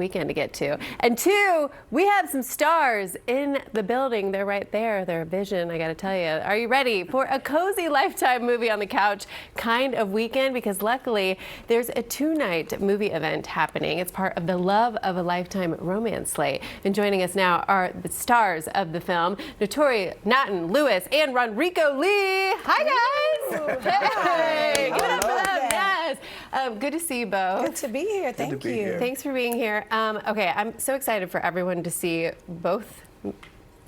weekend to get to. And two, we have some stars in the building. They're right there. They're a vision, I gotta tell you. Are you ready for a cozy Lifetime movie on the couch kind of weekend? Because luckily, there's a 2-night movie event happening. It's part of the Love of a Lifetime romance slate. And joining us now are the stars of the film, Naturi, Naughton-Lewis, and RonReaco Lee. Hi, guys. Hey. Give it up for them. Yes. Good to see you both. Good to be here. Thank you. Thanks for being here. Okay, I'm so excited for everyone to see both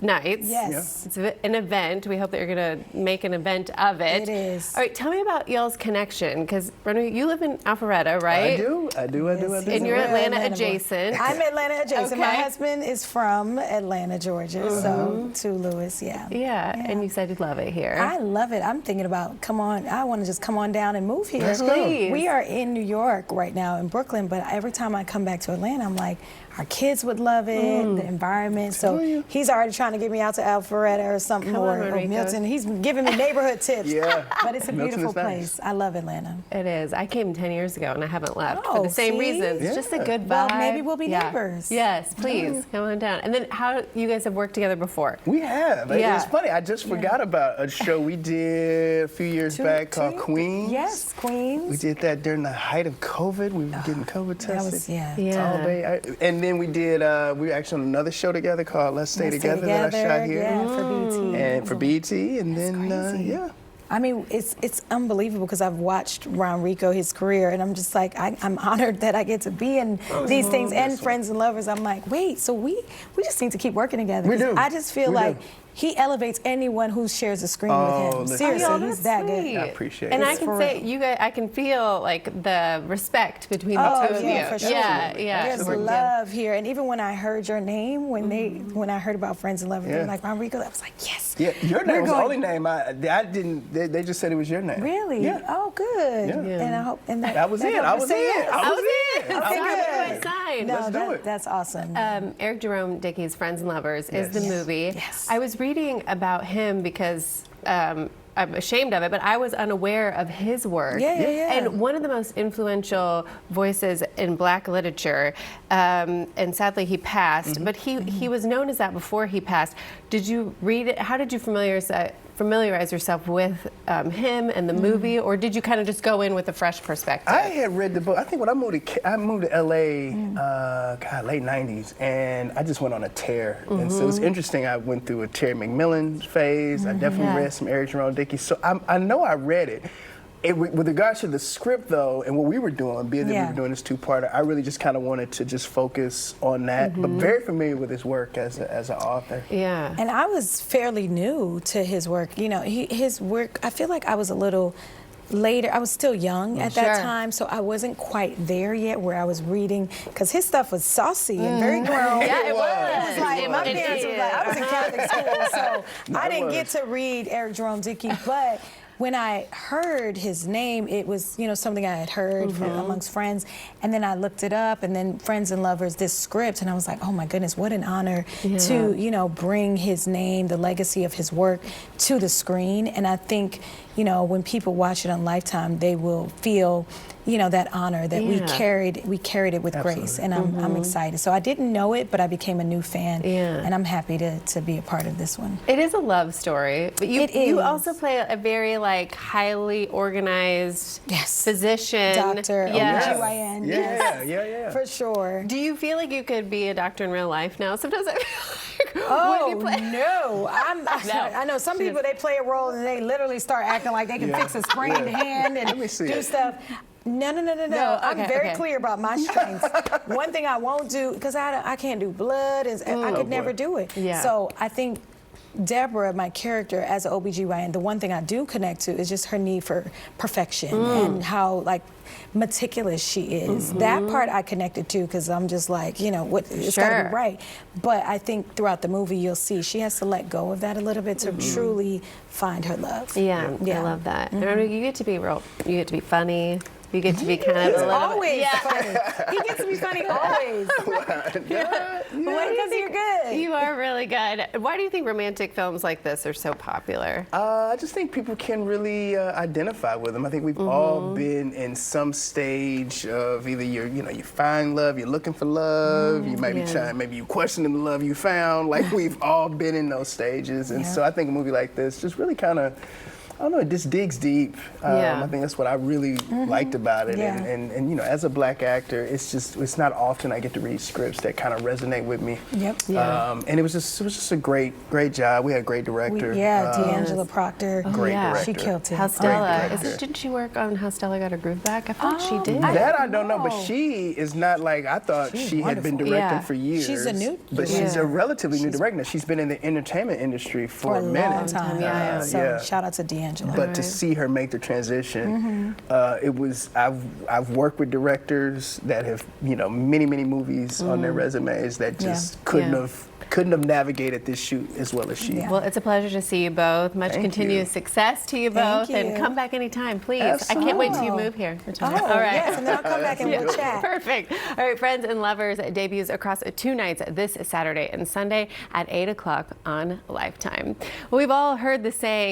nights. Yes. It's an event. We hope that you're going to make an event of it. It is. All right, tell me about y'all's connection, because Ronnie, you live in Alpharetta, right? I do. And you're Atlanta adjacent. I'm Atlanta adjacent. Okay. My husband is from Atlanta, Georgia, so Naughton-Lewis, Yeah, and you said you love it here. I love it. I'm thinking about, I want to just come on down and move here. Let's go. Please. We are in New York right now, in Brooklyn, but every time I come back to Atlanta, I'm like, our kids would love it, the environment. So he's already trying to get me out to Alpharetta or something, or Milton. He's giving me neighborhood tips. Yeah. But it's a beautiful place. I love Atlanta. It is. I came 10 years ago and I haven't left for the same reasons. Yeah. Just a good vibe. Well, maybe we'll be neighbors. Yes, please come on down. And then how you guys have worked together before? We have. Yeah. It's funny. I just forgot about a show we did a few years back called Queens. Yes, Queens. We did that during the height of COVID. We were getting COVID tested. That was, All day. And then we did, we were actually on another show together called Let's Stay Together that I shot here. Yeah, for BT. And for BT. And then, I mean, it's unbelievable because I've watched RonReaco, his career, and I'm just like, I'm honored that I get to be in these things and Friends and Lovers. I'm like, wait, so we just need to keep working together. We do. I just feel like he elevates anyone who shares the screen with him. Seriously, he's that good. I appreciate and it. I can say, I can feel like the respect between the two of you. For sure. Yeah. There's love here, and even when I heard your name, when I heard about Friends and Lovers, they were like RonReaco, I was like, yes. Yeah, your name was the only name I didn't. They just said it was your name. Really? Yeah. Oh, good. Yeah. And I hope that was it. I was in. Okay, good. No, Let's do it. That's awesome. Eric Jerome Dickey's Friends and Lovers is the movie. Yes. I was reading about him because I'm ashamed of it, but I was unaware of his work. Yeah. And one of the most influential voices in Black literature, and sadly he passed, but he was known as that before he passed. Did you read it? How did you familiarize yourself with him and the movie, or did you kind of just go in with a fresh perspective? I had read the book. I think when I moved to LA, late '90s, and I just went on a tear. And so it's interesting. I went through a Terry McMillan phase. I definitely read some Eric Jerome Dickey. So I know I read it. With regards to the script, though, and what we were doing, being that we were doing this two-parter, I really just kind of wanted to just focus on that. But very familiar with his work as an author. Yeah. And I was fairly new to his work. You know, his work, I feel like I was a little later. I was still young at that time, so I wasn't quite there yet where I was reading, because his stuff was saucy and very grown. Yeah, it was. It was like, my parents was like, I was in Catholic school, so I didn't get to read Eric Jerome Dickey, but when I heard his name, it was, something I had heard from amongst friends, and then I looked it up, and then Friends and Lovers, this script, and I was like, oh my goodness, what an honor to, bring his name, the legacy of his work to the screen. And I think, when people watch it on Lifetime, they will feel, that honor that we carried it with grace, and I'm excited. So I didn't know it, but I became a new fan, and I'm happy to be a part of this one. It is a love story, but you also play a very highly organized physician, doctor, OBGYN. Yeah. For sure. Do you feel like you could be a doctor in real life now? Sometimes I feel like, no. I know some people, they play a role and they literally start acting like they can fix a sprained hand and do stuff. No. I'm very clear about my strengths. One thing I won't do, because I can't do blood, and I could never do it. So I think Deborah, my character as an OBGYN, the one thing I do connect to is just her need for perfection and how meticulous she is. That part I connected to, because I'm just like, it's gotta be right. But I think throughout the movie you'll see she has to let go of that a little bit to truly find her love. Yeah. I love that. You get to be real. You get to be funny. You get to be kind of a little always funny. He gets to be funny always. Because you're good. You are really really good. Why do you think romantic films like this are so popular? I just think people can really identify with them. I think we've all been in some stage of either you find love, you're looking for love, you might be trying, maybe you questioning the love you found. Like we've all been in those stages, and so I think a movie like this just really kind of, I don't know, it just digs deep. I think that's what I really liked about it. And you know, as a black actor, it's not often I get to read scripts that kind of resonate with me. And it was just a great job. We had a great director. D'Angela Proctor. Great director. She killed it. How Stella, didn't she work on How Stella Got Her Groove Back? I thought she did. That I don't know, but she is not like, I thought she had been directing for years. She's a new But she's a relatively new director. She's been in the entertainment industry for a minute. long time. So shout out to D'Angela. But to see her make the transition, it was. I've worked with directors that have many movies on their resumes that just couldn't have navigated this shoot as well as she. Well, it's a pleasure to see you both. Much continued success to you both, Thank you. and come back anytime, please. Absolutely. I can't wait till you move here. All right. Yes, and then I'll come back and we'll chat. Perfect. All right, Friends and Lovers debuts across 2 nights this Saturday and Sunday at 8 o'clock on Lifetime. Well, we've all heard the saying,